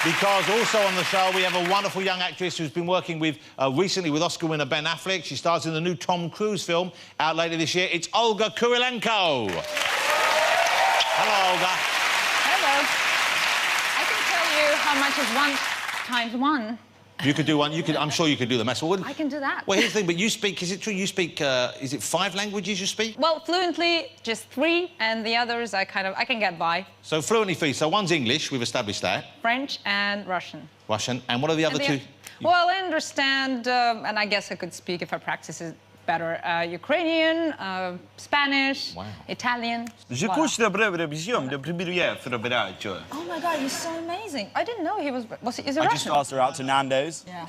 Because also on the show we have a wonderful young actress who's been working with recently with Oscar winner Ben Affleck. She stars in the new Tom Cruise film out later this year. It's Olga Kurylenko. Hello, Olga. Hello. I can tell you how much is 1 times 1. You could do one. You could. I'm sure you could do the maths. I can do that. Well, here's the thing. But you speak. Is it true? You speak. Is it 5 languages you speak? Well, fluently, just 3, and the others I can get by. So fluently 3. So one's English. We've established that. French and Russian. Russian. And what are the other 2? Well, I understand, and I guess I could speak if I practice it better. Ukrainian, Spanish, wow. Italian. Je couche de Brevrevision, de Pribiria for the Beracho. Oh my God, he's so amazing. I didn't know he was he is a I Russian? just asked her out to Nando's. Yeah.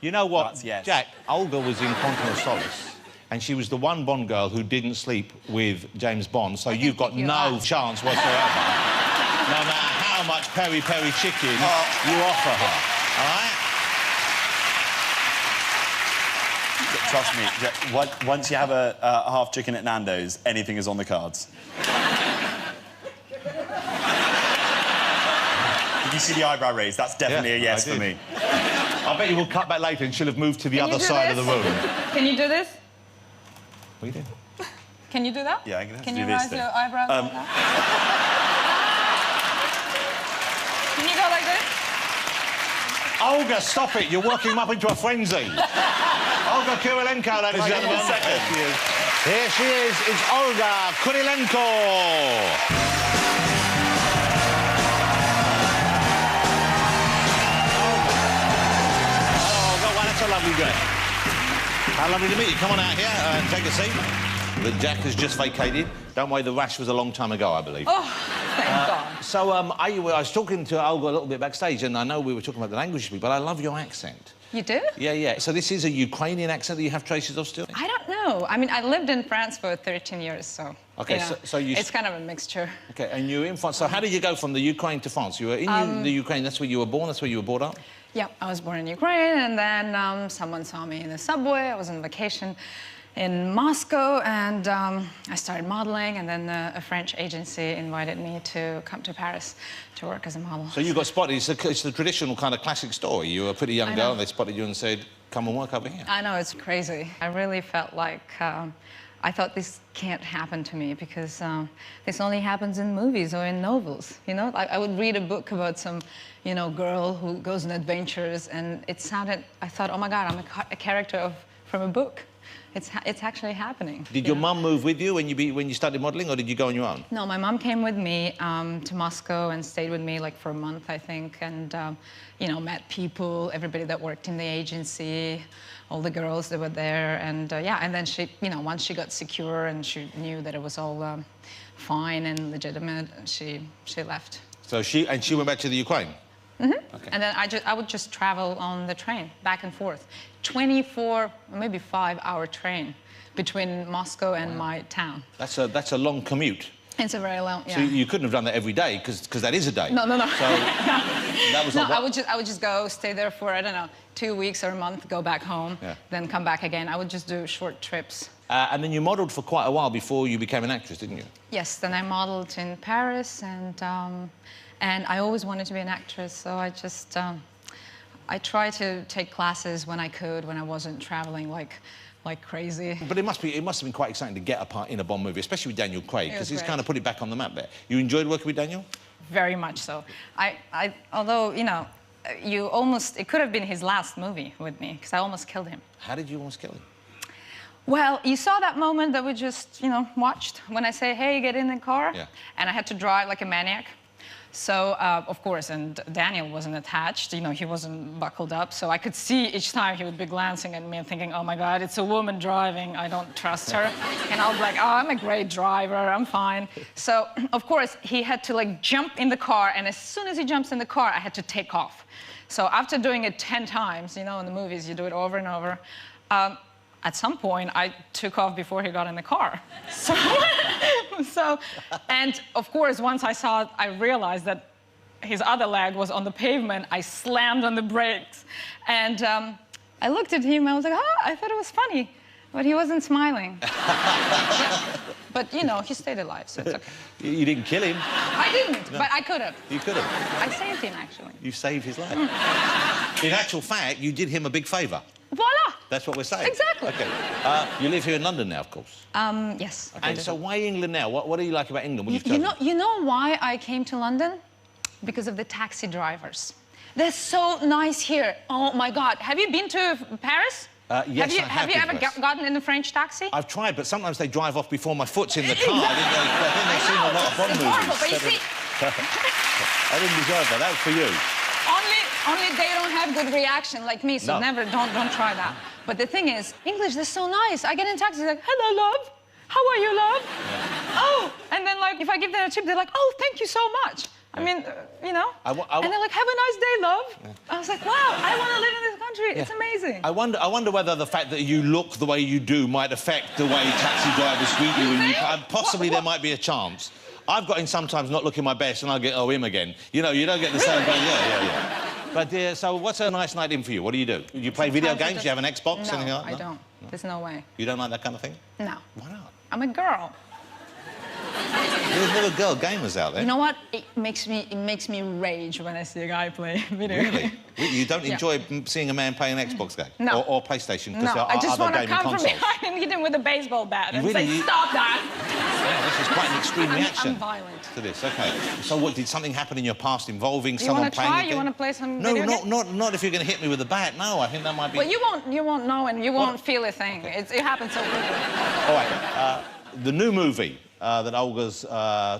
You know what, yes. Jack? Olga was in Quantum of Solace, and she was the one Bond girl who didn't sleep with James Bond, so you've got no chance whatsoever, no matter how much peri-peri chicken you offer her, all right? Trust me, once you have a half chicken at Nando's, anything is on the cards. Did you see the eyebrow raise? That's definitely a yes for me. I bet you will cut back later and she'll have moved to the other side of the room. Can you do this? What are you doing? Can you do that? Yeah, I'm gonna have Can to do you this raise thing. your eyebrows like that? Can you go like this? Olga, stop it. You're working him up into a frenzy. Olga Kurylenko, ladies and gentlemen. Here she is. It's Olga Kurylenko. Hello, Olga. Well, that's a lovely day. How lovely to meet you. Come on out here and take a seat. The Jack has just vacated. Don't worry, the rash was a long time ago, I believe. Oh, thank God. So, I was talking to Olga a little bit backstage, and I know we were talking about the language you speak, but I love your accent. You do? Yeah, yeah. So this is a Ukrainian accent that you have traces of still? I don't know. I mean, I lived in France for 13 years, so... OK, you know, so you... It's kind of a mixture. OK, and you were in France. So how did you go from the Ukraine to France? You were in the Ukraine, that's where you were born, that's where you were brought up? Yeah, I was born in Ukraine, and then someone saw me in the subway. I was on vacation in Moscow, and I started modeling, and then a French agency invited me to come to Paris to work as a model. So you got spotted. It's the traditional kind of classic story. You were a pretty young girl, and they spotted you and said, come and work over here. I know, it's crazy. I really felt like I thought this can't happen to me because this only happens in movies or in novels, you know? I would read a book about some, you know, girl who goes on adventures, and it sounded, I thought, oh my God, I'm a character from a book. It's actually happening. Did your mum move with you when you started modeling, or did you go on your own? No, my mom came with me to Moscow and stayed with me like for a month, I think, and you know, met people, everybody that worked in the agency, all the girls that were there, and yeah, and then she, you know, once she got secure and she knew that it was all fine and legitimate, she left. So she went back to the Ukraine? Mm-hmm. Okay. And then I would just travel on the train back and forth. 24, maybe 5-hour train between Moscow and my town. That's a long commute. It's a very long, yeah. So you couldn't have done that every day, because that is a day. No. So that was no, I would just go, stay there for, I don't know, 2 weeks or a month, go back home, then come back again. I would just do short trips. And then you modelled for quite a while before you became an actress, didn't you? Yes, then I modelled in Paris, and I always wanted to be an actress, so I just... I tried to take classes when I could, when I wasn't traveling like crazy. But it must have been quite exciting to get a part in a Bond movie, especially with Daniel Craig, because he's kind of put it back on the map there. You enjoyed working with Daniel? Very much so. Although, you know, it could have been his last movie with me, because I almost killed him. How did you almost kill him? Well, you saw that moment that we just, you know, watched, when I say, hey, get in the car, and I had to drive like a maniac. So, of course, and Daniel wasn't attached, you know, he wasn't buckled up, so I could see each time he would be glancing at me and thinking, oh my God, it's a woman driving, I don't trust her. And I was like, oh, I'm a great driver, I'm fine. So, of course, he had to like jump in the car, and as soon as he jumps in the car, I had to take off. So after doing it 10 times, you know, in the movies, you do it over and over, at some point, I took off before he got in the car. And of course, once I realized that his other leg was on the pavement, I slammed on the brakes. And I looked at him, I was like, I thought it was funny. But he wasn't smiling. But, you know, he stayed alive, so it's OK. You didn't kill him. I didn't, but I could have. You could have. I saved him, actually. You saved his life. In actual fact, you did him a big favour. Voila! That's what we're saying. Exactly. OK. You live here in London now, of course. Yes. And so why England now? What do you like about England? You know why I came to London? Because of the taxi drivers. They're so nice here. Oh, my God. Have you been to Paris? Yes, have you ever gotten in a French taxi? I've tried, but sometimes they drive off before my foot's in the car. I think they've seen a lot of Bond movies. But you see... I didn't deserve that. That was for you. Only they don't have good reaction like me, so never, don't try that. But the thing is, English, they're so nice. I get in taxi, like, hello, love. How are you, love? Yeah. Oh, and then, like, if I give them a tip, they're like, oh, thank you so much. I mean, you know? And they're like, have a nice day, love. Yeah. I was like, wow, I want to live in this country. Yeah. It's amazing. I wonder whether the fact that you look the way you do might affect the way taxi drivers greet you. And possibly there might be a chance. I've got in sometimes not looking my best and I'll get, oh, him again. You know, you don't get the same thing. Yeah. But, so what's a nice night in for you? What do? You play video games? Do you have an Xbox? No, anything like that? I don't. No? There's no way. You don't like that kind of thing? No. Why not? I'm a girl. There's little girl gamers out there. You know what? It makes me rage when I see a guy play video games. Really? You don't enjoy seeing a man play an Xbox game? No. Or PlayStation? No, I just want to come consoles. from behind and hit him with a baseball bat and really? say, stop that! Yeah, this is quite an extreme reaction. I'm violent. To this, OK. So what, did something happen in your past involving someone playing a game? You want to play some No, video game? not if you're going to hit me with a bat. No, I think that might be... Well, you won't know and you won't feel a thing. Okay. It happens so quickly. All right. The new movie that Olga's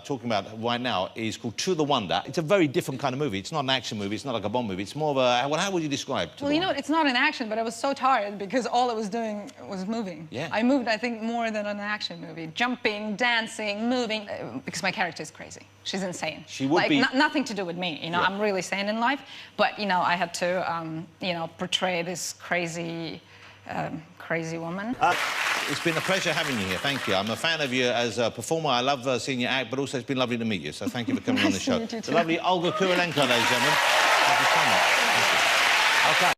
talking about right now is called To the Wonder. It's a very different kind of movie. It's not an action movie. It's not like a Bond movie. It's more of a... Well, how would you describe it? Well, you know, it's not an action, but I was so tired because all I was doing was moving. Yeah. I moved, I think, more than an action movie. Jumping, dancing, moving, because my character is crazy. She's insane. She would be... nothing to do with me, you know. Yeah. I'm really sane in life. But, you know, I had to, you know, portray this crazy woman. It's been a pleasure having you here. Thank you. I'm a fan of you as a performer. I love seeing you act, but also it's been lovely to meet you. So thank you for coming on the show. Nice to meet you too. The lovely Olga Kurylenko, ladies and gentlemen. Thank you so much. Thank you. OK.